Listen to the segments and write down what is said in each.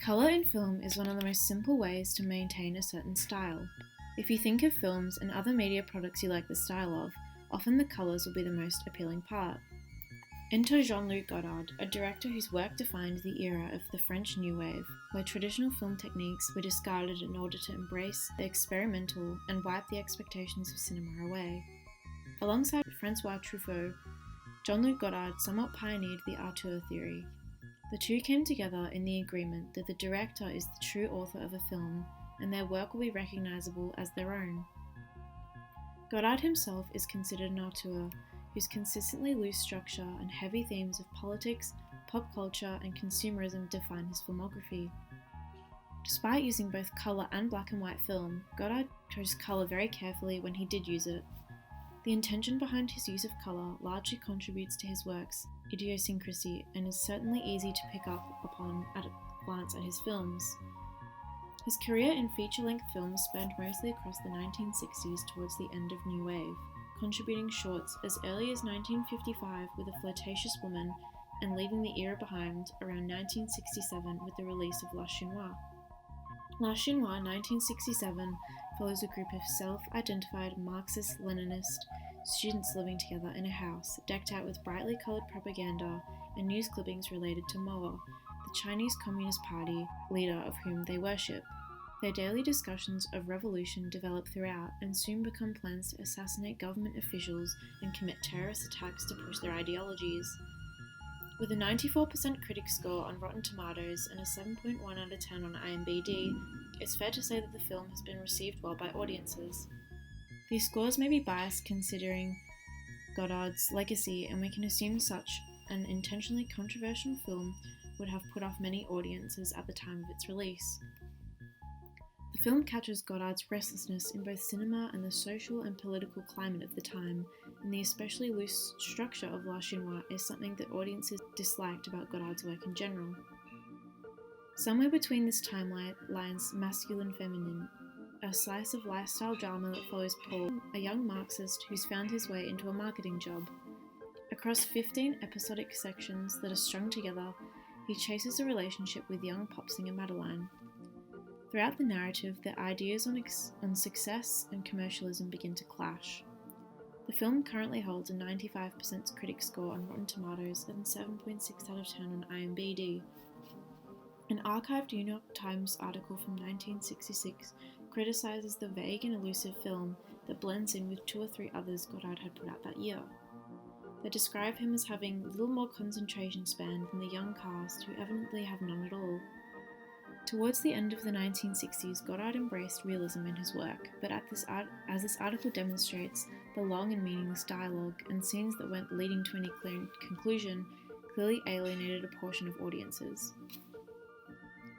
Colour in film is one of the most simple ways to maintain a certain style. If you think of films and other media products you like the style of, often the colours will be the most appealing part. Enter Jean Luc Godard, a director whose work defined the era of the French New Wave, where traditional film techniques were discarded in order to embrace the experimental and wipe the expectations of cinema away. Alongside Francois Truffaut, Jean-Luc Godard somewhat pioneered the auteur theory. The two came together in the agreement that the director is the true author of a film, and their work will be recognisable as their own. Godard himself is considered an auteur whose consistently loose structure and heavy themes of politics, pop culture, and consumerism define his filmography. Despite using both colour and black and white film, Godard chose colour very carefully when he did use it. The intention behind his use of colour largely contributes to his work's idiosyncrasy and is certainly easy to pick up upon at a glance at his films. His career in feature-length films spanned mostly across the 1960s towards the end of New Wave, contributing shorts as early as 1955 with A Flirtatious Woman and leaving the era behind around 1967 with the release of La Chinoise. La Chinoise 1967 follows a group of self-identified Marxist-Leninist students living together in a house decked out with brightly coloured propaganda and news clippings related to Mao, the Chinese Communist Party leader of whom they worship. Their daily discussions of revolution develop throughout and soon become plans to assassinate government officials and commit terrorist attacks to push their ideologies. With a 94% critic score on Rotten Tomatoes and a 7.1 out of 10 on IMDb, it's fair to say that the film has been received well by audiences. These scores may be biased considering Godard's legacy, and we can assume such an intentionally controversial film would have put off many audiences at the time of its release. The film captures Godard's restlessness in both cinema and the social and political climate of the time, and the especially loose structure of La Chinoise is something that audiences disliked about Godard's work in general. Somewhere between this timeline lies Masculine Feminine, a slice of lifestyle drama that follows Paul, a young Marxist who's found his way into a marketing job. Across 15 episodic sections that are strung together, he chases a relationship with young pop singer Madeline. Throughout the narrative, their ideas on success and commercialism begin to clash. The film currently holds a 95% critic score on Rotten Tomatoes and 7.6 out of 10 on IMDb. An archived New York Times article from 1966 criticizes the vague and elusive film that blends in with two or three others Godard had put out that year. They describe him as having little more concentration span than the young cast, who evidently have none at all. Towards the end of the 1960s, Godard embraced realism in his work, but as this article demonstrates, the long and meaningless dialogue and scenes that weren't leading to any clear conclusion clearly alienated a portion of audiences.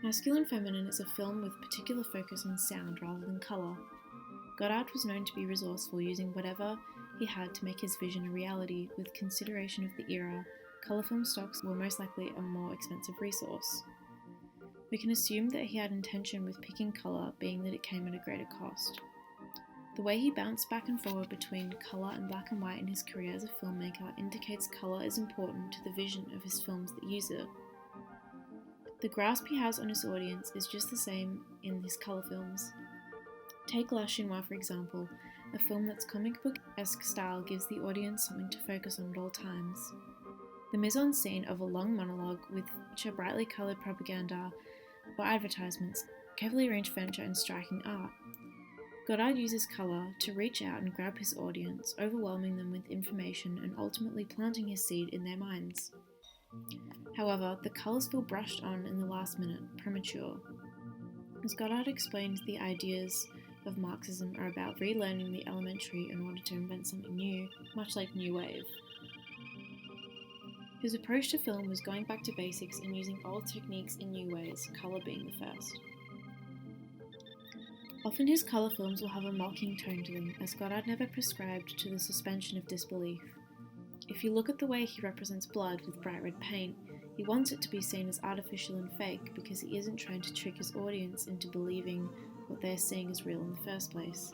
Masculine Feminine is a film with particular focus on sound rather than colour. Godard was known to be resourceful, using whatever he had to make his vision a reality. With consideration of the era, colour film stocks were most likely a more expensive resource. We can assume that he had intention with picking colour, being that it came at a greater cost. The way he bounced back and forward between colour and black and white in his career as a filmmaker indicates colour is important to the vision of his films that use it. The grasp he has on his audience is just the same in his colour films. Take La Chinoise, for example, a film that's comic book-esque style gives the audience something to focus on at all times. The mise-en-scene of a long monologue with brightly coloured propaganda or advertisements, carefully arranged furniture and striking art. Godard uses colour to reach out and grab his audience, overwhelming them with information and ultimately planting his seed in their minds. However, the colours feel brushed on in the last minute, premature. As Godard explained, the ideas of Marxism are about relearning the elementary in order to invent something new, much like New Wave. His approach to film was going back to basics and using old techniques in new ways, colour being the first. Often his colour films will have a mocking tone to them, as Godard never prescribed to the suspension of disbelief. If you look at the way he represents blood with bright red paint, he wants it to be seen as artificial and fake because he isn't trying to trick his audience into believing what they're seeing is real in the first place.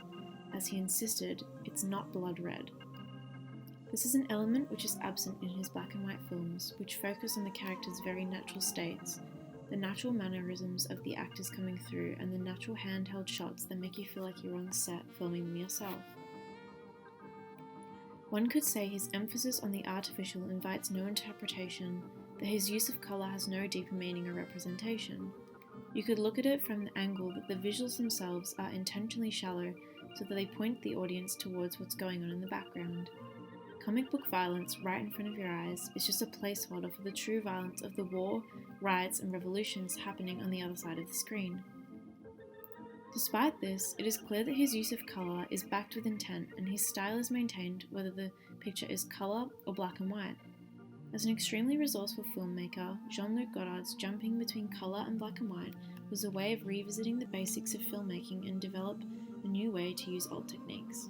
As he insisted, it's not blood red. This is an element which is absent in his black and white films, which focus on the characters' very natural states. the natural mannerisms of the actors coming through, and the natural handheld shots that make you feel like you're on set filming them yourself. One could say his emphasis on the artificial invites no interpretation, that his use of colour has no deeper meaning or representation. You could look at it from the angle that the visuals themselves are intentionally shallow so that they point the audience towards what's going on in the background. Comic book violence right in front of your eyes is just a placeholder for the true violence of the war, riots, and revolutions happening on the other side of the screen. Despite this, it is clear that his use of colour is backed with intent and his style is maintained whether the picture is colour or black and white. As an extremely resourceful filmmaker, Jean Luc Godard's jumping between colour and black and white was a way of revisiting the basics of filmmaking and develop a new way to use old techniques.